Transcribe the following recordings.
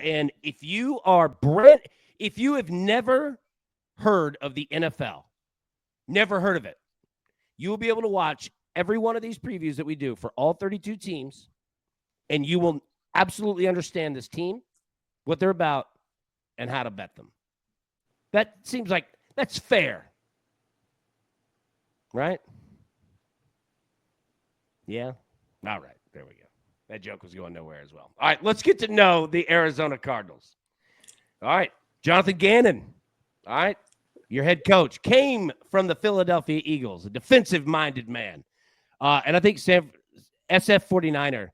And if you have never heard of the NFL, never heard of it, you will be able to watch every one of these previews that we do for all 32 teams, and you will absolutely understand this team, what they're about, and how to bet them. That seems like that's fair. Right? Yeah? All right. There we go. That joke was going nowhere as well. All right. Let's get to know the Arizona Cardinals. All right. Jonathan Gannon. All right. Your head coach came from the Philadelphia Eagles, a defensive-minded man. And I think SF 49er,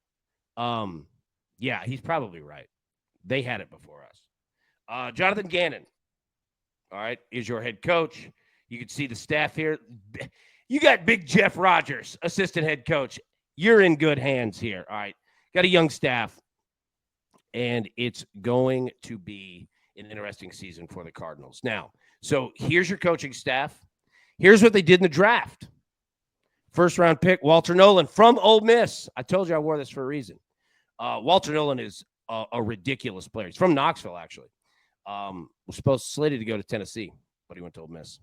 yeah, he's probably right. They had it before us. Jonathan Gannon, all right, is your head coach. You can see the staff here. You got Big Jeff Rogers, assistant head coach. You're in good hands here, all right. Got a young staff, and it's going to be an interesting season for the Cardinals. Now, so here's your coaching staff. Here's what they did in the draft. First-round pick, Walter Nolan from Ole Miss. I told you I wore this for a reason. Walter Nolan is a ridiculous player. He's from Knoxville, actually. Was slated to go to Tennessee, but he went to Ole Miss.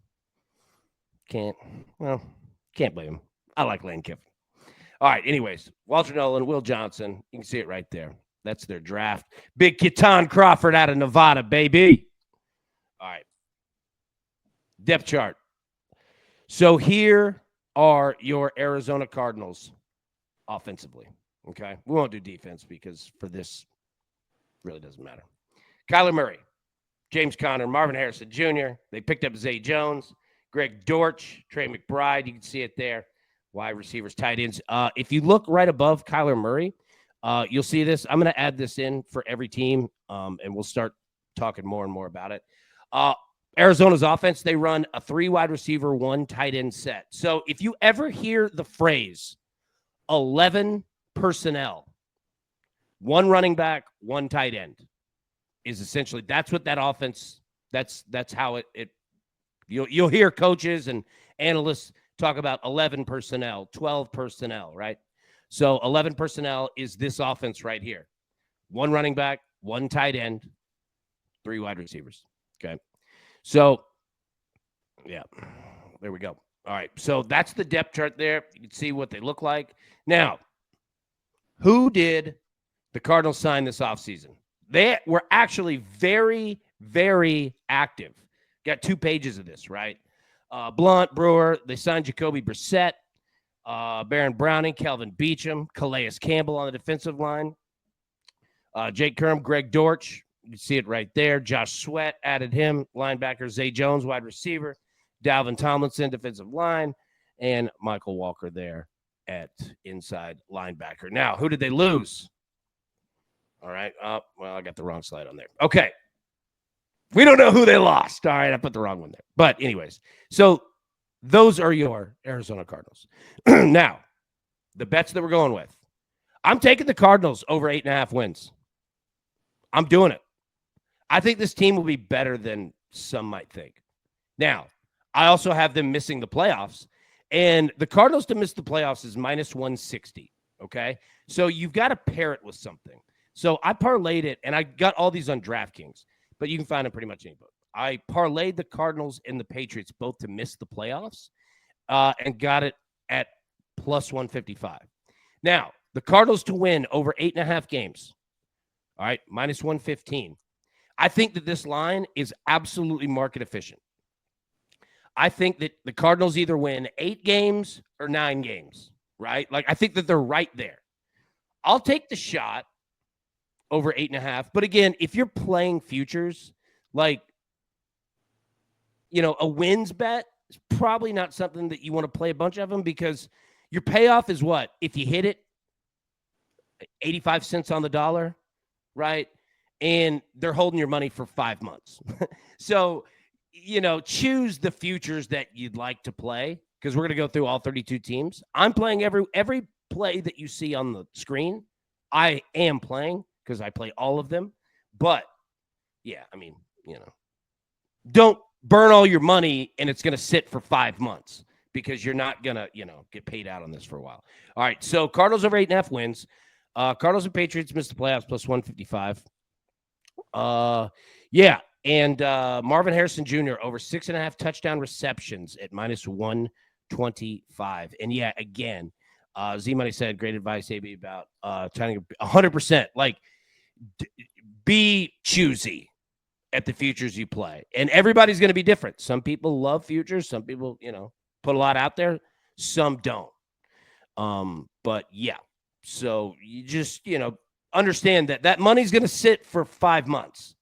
Can't blame him. I like Lane Kiffin. All right, anyways, Walter Nolan, Will Johnson. You can see it right there. That's their draft. Big Keaton Crawford out of Nevada, baby. All right. Depth chart. So here are your Arizona Cardinals offensively, okay? We won't do defense because for this, really doesn't matter. Kyler Murray, James Conner, Marvin Harrison Jr. They picked up Zay Jones. Greg Dortch, Trey McBride, you can see it there. Wide receivers, tight ends. If you look right above Kyler Murray, you'll see this. I'm going to add this in for every team, and we'll start talking more and more about it. Arizona's offense, they run a 3 wide receiver, 1 tight end set. So if you ever hear the phrase 11 personnel, 1 running back, 1 tight end, is essentially that's what that offense. That's how it. You'll hear coaches and analysts talk about 11 personnel, 12 personnel, right? So 11 personnel is this offense right here. 1 running back, 1 tight end, 3 wide receivers. Okay. So, yeah, there we go. All right. So that's the depth chart there. You can see what they look like. Now, who did the Cardinals sign this offseason? They were actually very, very active. Got 2 pages of this, right? Blunt, Brewer, they signed Jacoby Brissett, Baron Browning, Kelvin Beachum, Calais Campbell on the defensive line, Jake Kerm, Greg Dortch. You can see it right there. Josh Sweat added him, linebacker. Zay Jones, wide receiver. Dalvin Tomlinson, defensive line. And Michael Walker there at inside linebacker. Now, who did they lose? All right. Well, I got the wrong slide on there. Okay. We don't know who they lost. All right. I put the wrong one there. But anyways, so those are your Arizona Cardinals. Now, the bets that we're going with. I'm taking the Cardinals over 8.5 wins. I'm doing it. I think this team will be better than some might think. Now, I also have them missing the playoffs, and the Cardinals to miss the playoffs is minus 160, okay? So you've got to pair it with something. So I parlayed it, and I got all these on DraftKings, but you can find them pretty much any book. I parlayed the Cardinals and the Patriots both to miss the playoffs and got it at plus 155. Now, the Cardinals to win over 8.5 games, all right, minus 115. I think that this line is absolutely market efficient. I think that the Cardinals either win 8 games or 9 games, right? Like, I think that they're right there. I'll take the shot over 8.5. But again, if you're playing futures, like, you know, a wins bet is probably not something that you want to play a bunch of them because your payoff is what? If you hit it, 85 cents on the dollar, right? And they're holding your money for 5 months. So, you know, choose the futures that you'd like to play because we're going to go through all 32 teams. I'm playing every play that you see on the screen. I am playing because I play all of them. But, yeah, I mean, you know, don't burn all your money and it's going to sit for 5 months because you're not going to, you know, get paid out on this for a while. All right, so Cardinals over 8.5 wins. Cardinals and Patriots missed the playoffs plus 155. Yeah. And Marvin Harrison Jr. over 6.5 touchdown receptions at -125. And yeah, again, Z Money said, great advice, AB, about trying to 100%. Like, be choosy at the futures you play. And everybody's going to be different. Some people love futures. Some people, put a lot out there. Some don't. But yeah. So you just, understand that money's going to sit for 5 months.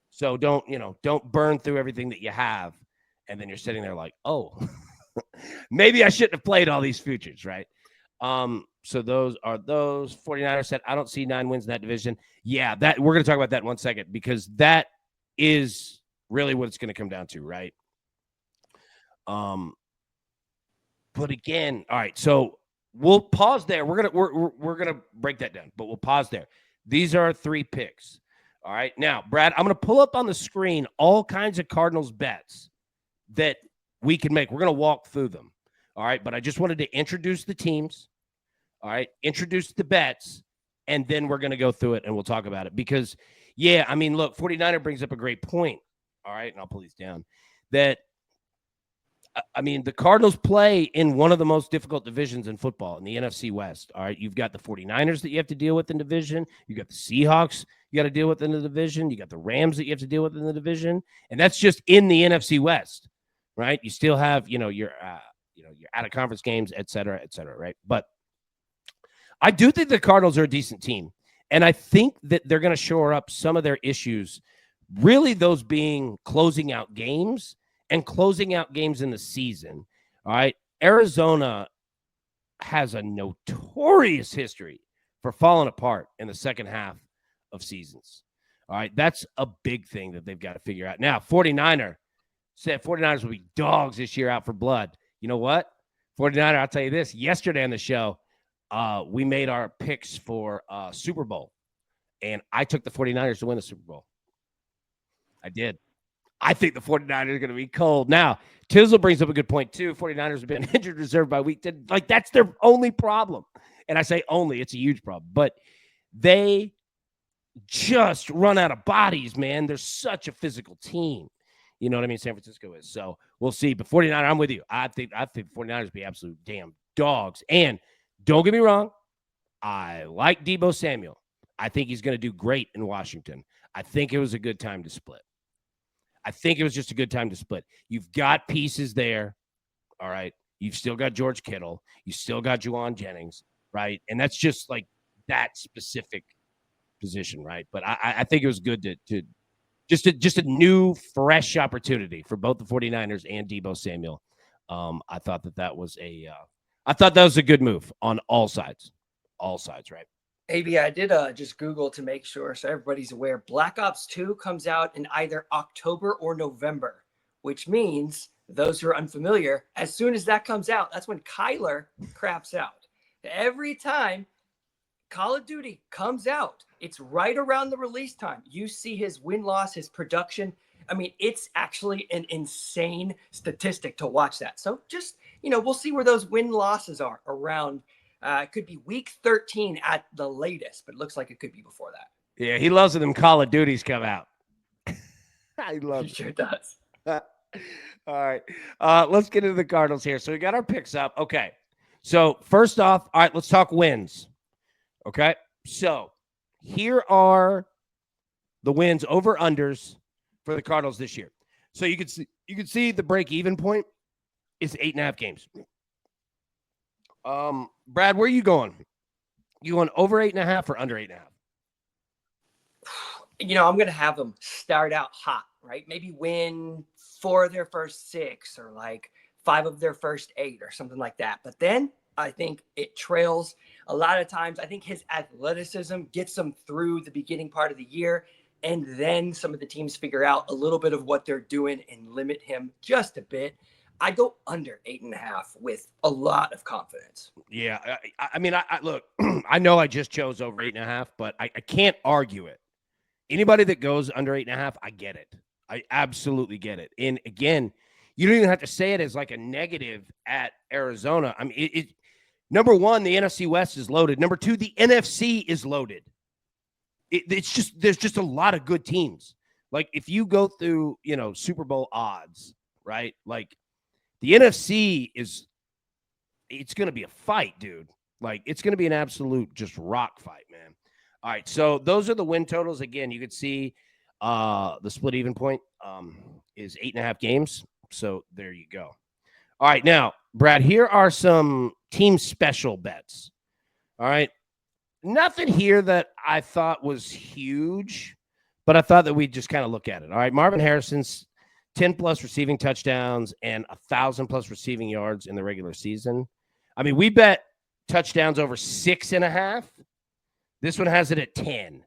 So don't burn through everything that you have. And then you're sitting there like, oh, maybe I shouldn't have played all these futures, right? So those 49ers said, I don't see 9 wins in that division. Yeah, that we're going to talk about that in 1 second, because that is really what it's going to come down to, right? But again, all right, so we'll pause there. We're gonna break that down, but we'll pause there. These are our 3 picks. All right. Now, Brad, I'm going to pull up on the screen all kinds of Cardinals bets that we can make. We're going to walk through them. All right. But I just wanted to introduce the teams. All right. Introduce the bets. And then we're going to go through it and we'll talk about it. Because, yeah, I mean, look, 49er brings up a great point. All right. And I'll pull these down. That, I mean, the Cardinals play in one of the most difficult divisions in football, in the NFC West. All right. You've got the 49ers that you have to deal with in division. You got the Seahawks you got to deal with in the division. You got the Rams that you have to deal with in the division. And that's just in the NFC West, right? You still have, your out of conference games, et cetera, right? But I do think the Cardinals are a decent team. And I think that they're going to shore up some of their issues, really those being closing out games and closing out games in the season. All right. Arizona has a notorious history for falling apart in the second half of seasons. All right. That's a big thing that they've got to figure out. Now, 49er said 49ers will be dogs this year out for blood. You know what? 49er, I'll tell you this. Yesterday on the show, we made our picks for Super Bowl, and I took the 49ers to win the Super Bowl. I did. I think the 49ers are going to be cold. Now, Tizzle brings up a good point, too. 49ers have been injured reserve by week 10. Like, that's their only problem. And I say only. It's a huge problem. But they just run out of bodies, man. They're such a physical team. You know what I mean? San Francisco is. So we'll see. But 49er, I'm with you. I think 49ers be absolute damn dogs. And don't get me wrong, I like Deebo Samuel. I think he's going to do great in Washington. I think it was a good time to split. I think it was just a good time to split. You've got pieces there, all right? You've still got George Kittle. You still got Juwan Jennings, right? And that's just like that specific position, right? But I think it was good to just a new, fresh opportunity for both the 49ers and Deebo Samuel. I thought that was a good move on all sides, right? AB, I did just Google to make sure so everybody's aware. Black Ops 2 comes out in either October or November, which means those who are unfamiliar, as soon as that comes out, that's when Kyler craps out. Every time Call of Duty comes out, it's right around the release time. You see his win-loss, his production. I mean, it's actually an insane statistic to watch that. So just, we'll see where those win-losses are around. It could be week 13 at the latest, but it looks like it could be before that. Yeah, he loves it when Call of Duties come out. He loves it. Sure does. All right. Let's get into the Cardinals here. So we got our picks up. Okay. So first off, all right, let's talk wins. Okay. So here are the wins over unders for the Cardinals this year. So you can see the break-even point is 8.5 games. Brad, where are you going? You going over 8.5 or under 8.5? I'm going to have them start out hot, right? Maybe win 4 of their first 6 or like 5 of their first 8 or something like that. But then I think it trails a lot of times. I think his athleticism gets them through the beginning part of the year. And then some of the teams figure out a little bit of what they're doing and limit him just a bit. I go under 8.5 with a lot of confidence. Yeah. I mean, I look, I know I just chose over 8.5, but I can't argue it. Anybody that goes under 8.5, I get it. I absolutely get it. And again, you don't even have to say it as like a negative at Arizona. I mean, number one, the NFC West is loaded. Number two, the NFC is loaded. It's just there's just a lot of good teams. Like if you go through, Super Bowl odds, right? Like the NFC it's going to be a fight, dude. Like it's going to be an absolute just rock fight, man. All right, so those are the win totals. Again, you could see the split even point is 8.5 games. So there you go. All right, now, Brad, here are some team special bets. All right. Nothing here that I thought was huge, but I thought that we'd just kind of look at it. All right. Marvin Harrison's 10 plus receiving touchdowns and 1,000 plus receiving yards in the regular season. I mean, we bet touchdowns over 6.5. This one has it at 10.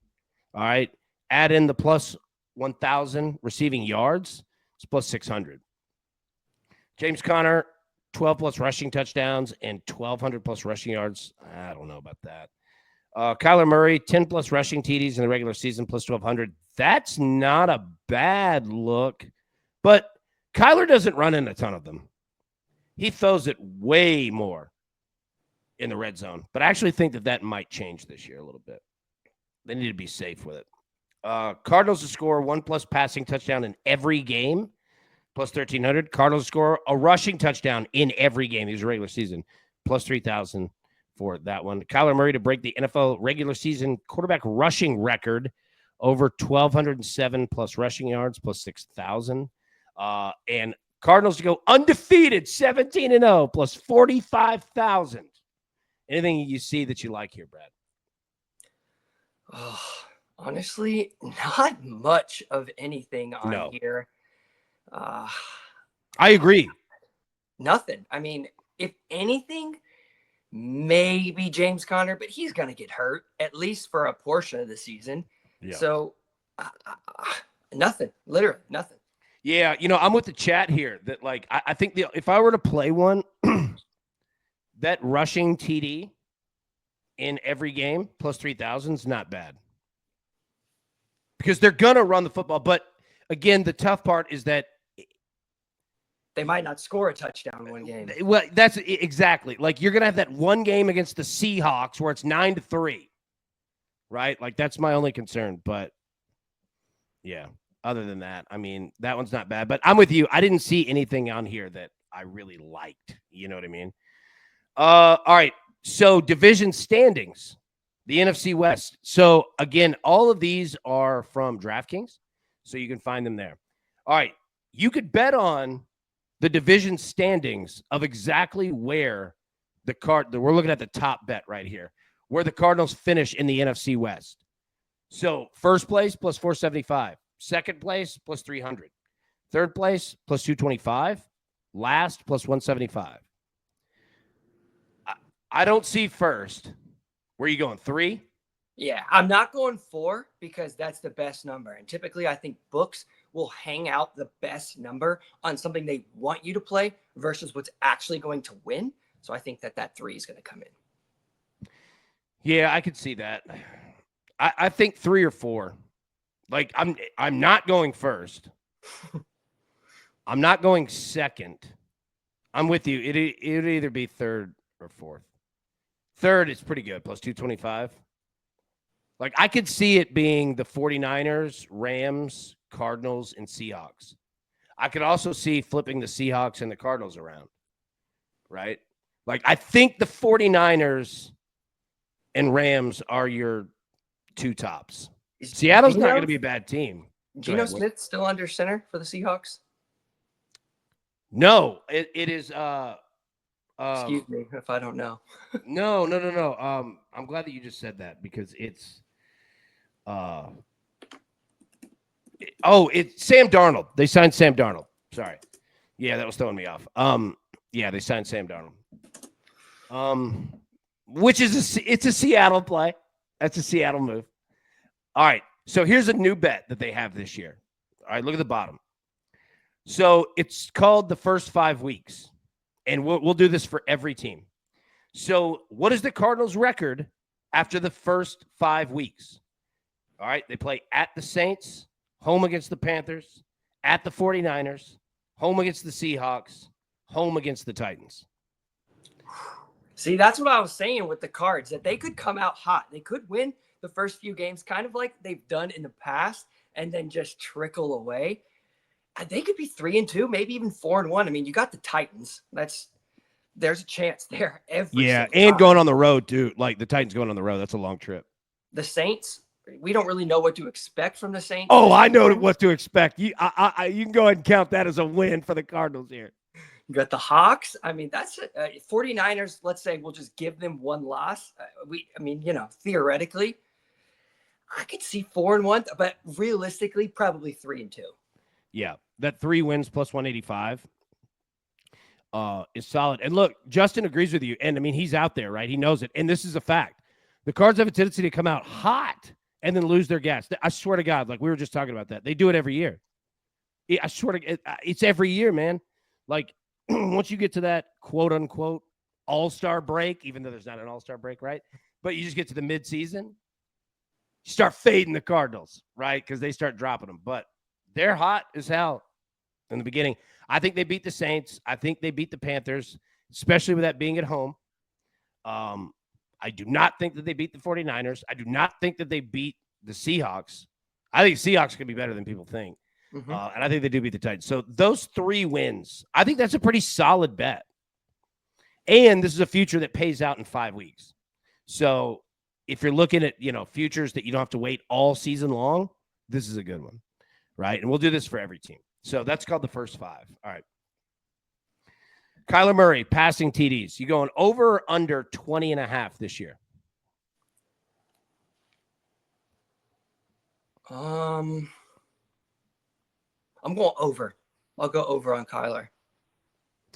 All right. Add in the plus 1,000 receiving yards. It's plus 600. James Conner, 12 plus rushing touchdowns and 1,200 plus rushing yards. I don't know about that. Kyler Murray, 10 plus rushing TDs in the regular season, plus 1,200. That's not a bad look, but Kyler doesn't run in a ton of them. He throws it way more in the red zone, but I actually think that might change this year a little bit. They need to be safe with it. Cardinals to score 1 plus passing touchdown in every game, plus 1,300. Cardinals score a rushing touchdown in every game. These are regular season, plus 3,000 for that one. Kyler Murray to break the NFL regular season quarterback rushing record, over 1,207 plus rushing yards, plus 6,000. And Cardinals to go undefeated, 17-0, plus 45,000. Anything you see that you like here, Brad? Oh, honestly, not much of anything on here. I agree. Nothing. I mean, if anything, maybe James Conner, but he's going to get hurt at least for a portion of the season. Yeah. So nothing, literally nothing. Yeah. I'm with the chat here that like, I think if I were to play one, that rushing TD in every game plus 3,000 is not bad because they're going to run the football. But again, the tough part is that they might not score a touchdown one game. Well, that's exactly like you're going to have that one game against the Seahawks where it's 9-3, right? Like that's my only concern. But yeah, other than that, I mean, that one's not bad. But I'm with you. I didn't see anything on here that I really liked. You know what I mean? All right. So division standings, the NFC West. So again, all of these are from DraftKings, so you can find them there. All right. You could bet on the division standings of exactly where we're looking at the top bet right here, where the Cardinals finish in the NFC West. So first place plus 475, second place plus 300, third place plus 225, last plus 175. I don't see first. Where are you going? 3? Yeah, I'm not going 4 because that's the best number. And typically I think books will hang out the best number on something they want you to play versus what's actually going to win. So I think that 3 is going to come in. Yeah, I could see that. I think 3 or 4. Like I'm not going first. I'm not going second. I'm with you. It'd either be third or fourth. Third is pretty good, plus 225. Like I could see it being the 49ers, Rams, Cardinals, and Seahawks. I could also see flipping the Seahawks and the Cardinals around, right? Like I think the 49ers and Rams are your 2 tops. Seattle's not going to be a bad team. Geno Smith still under center for the Seahawks? No, it is excuse me if I don't know. No. I'm glad that you just said that because it's it's Sam Darnold. They signed Sam Darnold. Sorry. Yeah, that was throwing me off. Yeah, they signed Sam Darnold. Which is it's a Seattle play. That's a Seattle move. All right. So here's a new bet that they have this year. All right, look at the bottom. So it's called the first 5 weeks. And we'll do this for every team. So what is the Cardinals' record after the first 5 weeks? All right, they play at the Saints, home against the Panthers, at the 49ers, home against the Seahawks, home against the Titans. See, that's what I was saying with the Cards, that they could come out hot. They could win the first few games, kind of like they've done in the past, and then just trickle away. They could be 3-2, maybe even 4-1. I mean, you got the Titans. There's a chance there every Yeah, single and time. going on the road too. Like the Titans going on the road, that's a long trip. The Saints, we don't really know what to expect from the Saints. Oh, I know what to expect. You can go ahead and count that as a win for the Cardinals here. You got the Hawks. I mean, that's 49ers. Let's say we'll just give them one loss. Theoretically, I could see 4-1, but realistically, probably 3-2. Yeah, that 3 wins plus 185 is solid. And look, Justin agrees with you. And I mean, he's out there, right? He knows it. And this is a fact. The Cards have a tendency to come out hot and then lose their gas. I swear to God, like we were just talking about that. They do it every year. I swear to it's every year, man. Like once you get to that quote unquote all-star break, even though there's not an all-star break, right? But you just get to the midseason, you start fading the Cardinals, right? Because they start dropping them. But they're hot as hell in the beginning. I think they beat the Saints. I think they beat the Panthers, especially with that being at home. I do not think that they beat the 49ers. I do not think that they beat the Seahawks. I think Seahawks can be better than people think. Mm-hmm. And I think they do beat the Titans. So those 3 wins, I think that's a pretty solid bet. And this is a future that pays out in 5 weeks. So if you're looking at, futures that you don't have to wait all season long, this is a good one, right? And we'll do this for every team. So that's called the first 5. All right. Kyler Murray, passing TDs. You going over or under 20.5 this year? I'm going over. I'll go over on Kyler.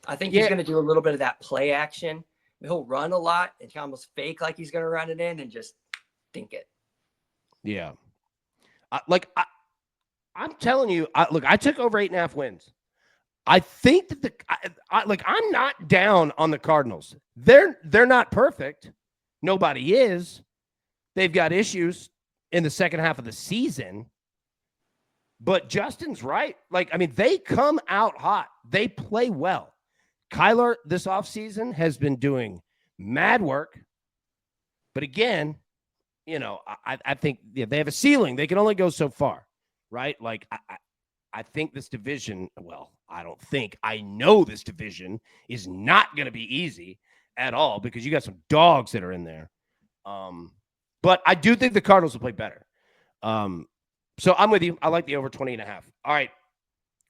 I think he's going to do a little bit of that play action. He'll run a lot and almost fake like he's going to run it in and just dink it. Yeah. I'm telling you, I took over 8.5 wins. I think that I'm not down on the Cardinals. They're not perfect. Nobody is. They've got issues in the second half of the season. But Justin's right. They come out hot. They play well. Kyler this offseason has been doing mad work. But again, I think they have a ceiling. They can only go so far, right? I think this division, I know this division is not going to be easy at all because you got some dogs that are in there. But I do think the Cardinals will play better. So I'm with you. I like the over 20.5. All right.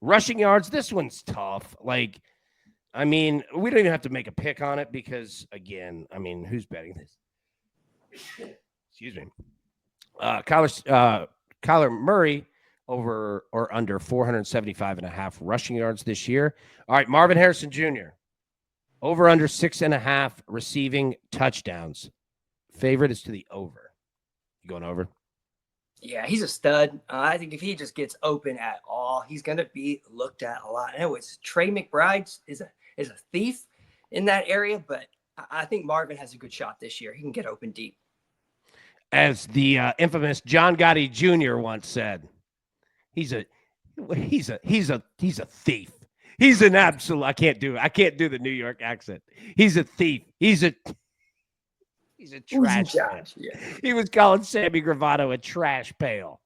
Rushing yards. This one's tough. We don't even have to make a pick on it because, again, who's betting this? Excuse me. Kyler Murray over or under 475.5 rushing yards this year. All right. Marvin Harrison Jr. over under 6.5 receiving touchdowns. Favorite is to the over. You going over? Yeah, he's a stud. I think if he just gets open at all, he's going to be looked at a lot. I know Trey McBride is a thief in that area, but I think Marvin has a good shot this year. He can get open deep. As the infamous John Gotti Jr. once said, he's a thief. He's an absolute. I can't do the New York accent. He's a thief. He's a trash. Yeah. He was calling Sammy Gravato a trash pail.